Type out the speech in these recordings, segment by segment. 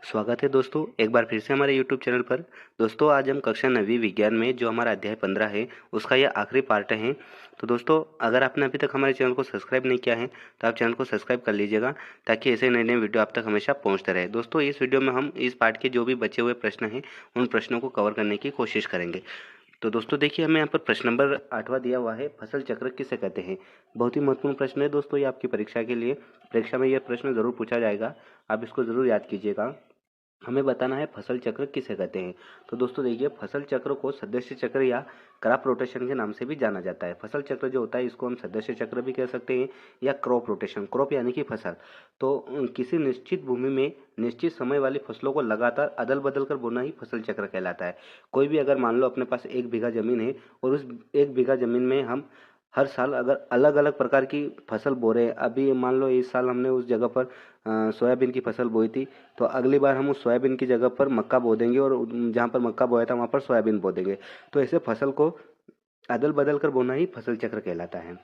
स्वागत है दोस्तों एक बार फिर से हमारे YouTube चैनल पर। दोस्तों आज हम कक्षा 9वीं विज्ञान में जो हमारा अध्याय 15 है उसका यह आखिरी पार्ट है। तो दोस्तों अगर आपने अभी तक हमारे चैनल को सब्सक्राइब नहीं किया है तो आप चैनल को सब्सक्राइब कर लीजिएगा ताकि ऐसे नए नए वीडियो आप तक हमेशा पहुंचते रहे। दोस्तों इस वीडियो में हम इस पार्ट के जो भी बचे हुए प्रश्न हैं उन प्रश्नों को कवर करने की कोशिश करेंगे। तो दोस्तों देखिए हमें यहाँ पर प्रश्न नंबर 8वां दिया हुआ है, फसल चक्र किसे कहते हैं। बहुत ही महत्वपूर्ण प्रश्न है दोस्तों, ये आपकी परीक्षा के लिए परीक्षा में यह प्रश्न जरूर पूछा जाएगा, आप इसको जरूर याद कीजिएगा। हमें बताना है फसल चक्र किसे कहते हैं। तो दोस्तों देखिए फसल चक्र को सदस्य चक्र या क्रॉप रोटेशन के नाम से भी जाना जाता है। फसल चक्र जो होता है इसको हम सदस्य चक्र भी कह सकते हैं या क्रॉप रोटेशन, क्रॉप यानी कि फसल। तो किसी निश्चित भूमि में निश्चित समय वाली फसलों को लगातार अदल बदल कर बोना ही फसल चक्र कहलाता है। कोई भी अगर मान लो अपने पास 1 बीघा जमीन है और उस 1 बीघा जमीन में हम हर साल अगर अलग अलग प्रकार की फसल बो रहे हैं, अभी मान लो इस साल हमने उस जगह पर सोयाबीन की फसल बोई थी, तो अगली बार हम उस सोयाबीन की जगह पर मक्का बो देंगे और जहाँ पर मक्का बोया था वहाँ पर सोयाबीन बो देंगे। तो ऐसे फसल को अदल बदल कर बोना ही फसल चक्र कहलाता है।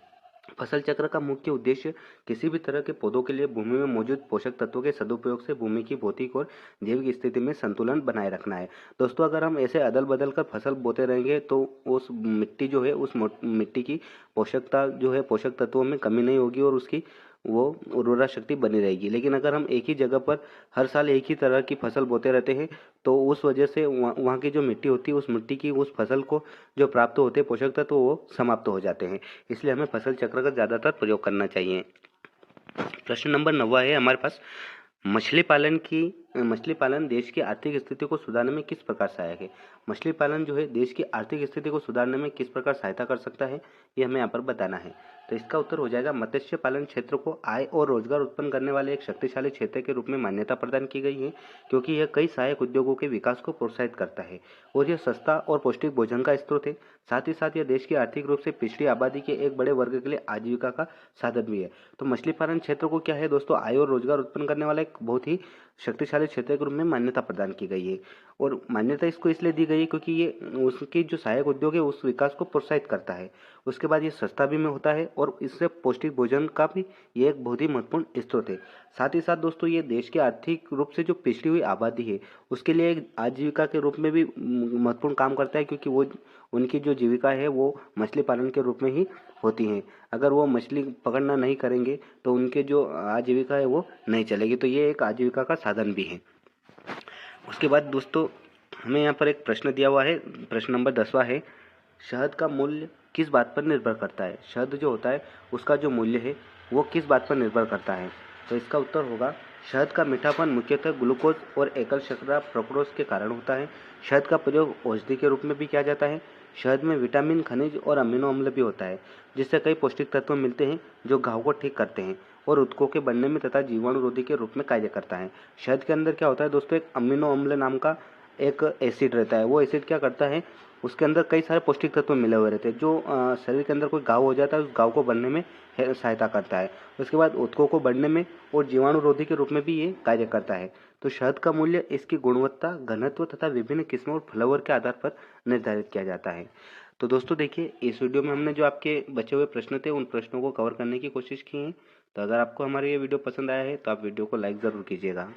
फसल चक्र का मुख्य उद्देश्य किसी भी तरह के पौधों के लिए भूमि में मौजूद पोषक तत्वों के सदुपयोग से भूमि की भौतिक और जैविक स्थिति में संतुलन बनाए रखना है। दोस्तों अगर हम ऐसे अदल बदल कर फसल बोते रहेंगे तो उस मिट्टी जो है उस मिट्टी की पोषकता जो है पोषक तत्वों में कमी नहीं होगी और उसकी वो उर्वरा शक्ति बनी रहेगी। लेकिन अगर हम एक ही जगह पर हर साल एक ही तरह की फसल बोते रहते हैं तो उस वजह से वहाँ की जो मिट्टी होती है उस मिट्टी की उस फसल को जो प्राप्त होते हैं पोषक तत्व वो समाप्त हो जाते हैं। इसलिए हमें फसल चक्र का ज़्यादातर प्रयोग करना चाहिए। प्रश्न नंबर 9वां है हमारे पास, मछली पालन देश की आर्थिक स्थिति को सुधारने में किस प्रकार सहायक है। मछली पालन जो है देश की आर्थिक स्थिति को सुधारने में किस प्रकार सहायता कर सकता है, ये हमें यहाँ पर बताना है। तो इसका उत्तर हो जाएगा मत्स्य पालन क्षेत्र को आय और रोजगार उत्पन्न करने वाले एक शक्तिशाली क्षेत्र के रूप में मान्यता प्रदान की गई है, क्योंकि यह कई सहायक उद्योगों के विकास को प्रोत्साहित करता है और यह सस्ता और पौष्टिक भोजन का स्रोत है। साथ ही साथ यह देश की आर्थिक रूप से पिछड़ी आबादी के एक बड़े वर्ग के लिए आजीविका का साधन भी है। तो मछली पालन क्षेत्र को क्या है दोस्तों, आय और रोजगार उत्पन्न करने वाला एक बहुत ही शक्तिशाली क्षेत्र के रूप में मान्यता प्रदान की गई है। और मान्यता इसको इसलिए दी गई है क्योंकि ये उसकी जो सहायक उद्योग है उस विकास को प्रोत्साहित करता है। उसके बाद ये सस्ता भी में होता है और इससे पौष्टिक भोजन का भी ये एक बहुत ही महत्वपूर्ण स्रोत है। साथ ही साथ दोस्तों ये देश की आर्थिक रूप से जो पिछड़ी हुई आबादी है उसके लिए एक आजीविका के रूप में भी महत्वपूर्ण काम करता है, क्योंकि वो उनकी जो जीविका है वो मछली पालन के रूप में ही होती है। अगर वो मछली पकड़ना नहीं करेंगे तो उनके जो आजीविका है वो नहीं चलेगी। तो ये एक आजीविका का साधन भी है। उसके बाद दोस्तों हमें यहाँ पर एक प्रश्न दिया हुआ है, प्रश्न नंबर 10वां है, शहद का मूल्य किस बात पर निर्भर करता है। शहद जो होता है उसका जो मूल्य है वो किस बात पर निर्भर करता है। तो इसका उत्तर होगा शहद का मीठापन मुख्यतः ग्लूकोज और एकल शर्करा फ्रुक्टोज के कारण होता है। शहद का प्रयोग औषधि के रूप में भी किया जाता है। शहद में विटामिन, खनिज और अमीनो अम्ल भी होता है जिससे कई पौष्टिक तत्व मिलते हैं जो घाव को ठीक करते हैं और ऊतकों के बनने में तथा जीवाणुरोधी के रूप में कार्य करता है। शहद के अंदर क्या होता है दोस्तों, एक अमीनो अम्ल नाम का एक एसिड रहता है। वो एसिड क्या करता है, उसके अंदर कई सारे पौष्टिक तत्व मिले हुए रहते हैं जो शरीर के अंदर कोई घाव हो जाता है उस घाव को बनने में सहायता करता है। उसके बाद ऊतकों को बढ़ने में और जीवाणुरोधी के रूप में भी ये कार्य करता है। तो शहद का मूल्य इसकी गुणवत्ता, घनत्व तथा विभिन्न किस्मों और फ्लेवर के आधार पर निर्धारित किया जाता है। तो दोस्तों देखिए इस वीडियो में हमने जो आपके बचे हुए प्रश्न थे उन प्रश्नों को कवर करने की कोशिश की है। तो अगर आपको हमारी ये वीडियो पसंद आया है तो आप वीडियो को लाइक ज़रूर कीजिएगा।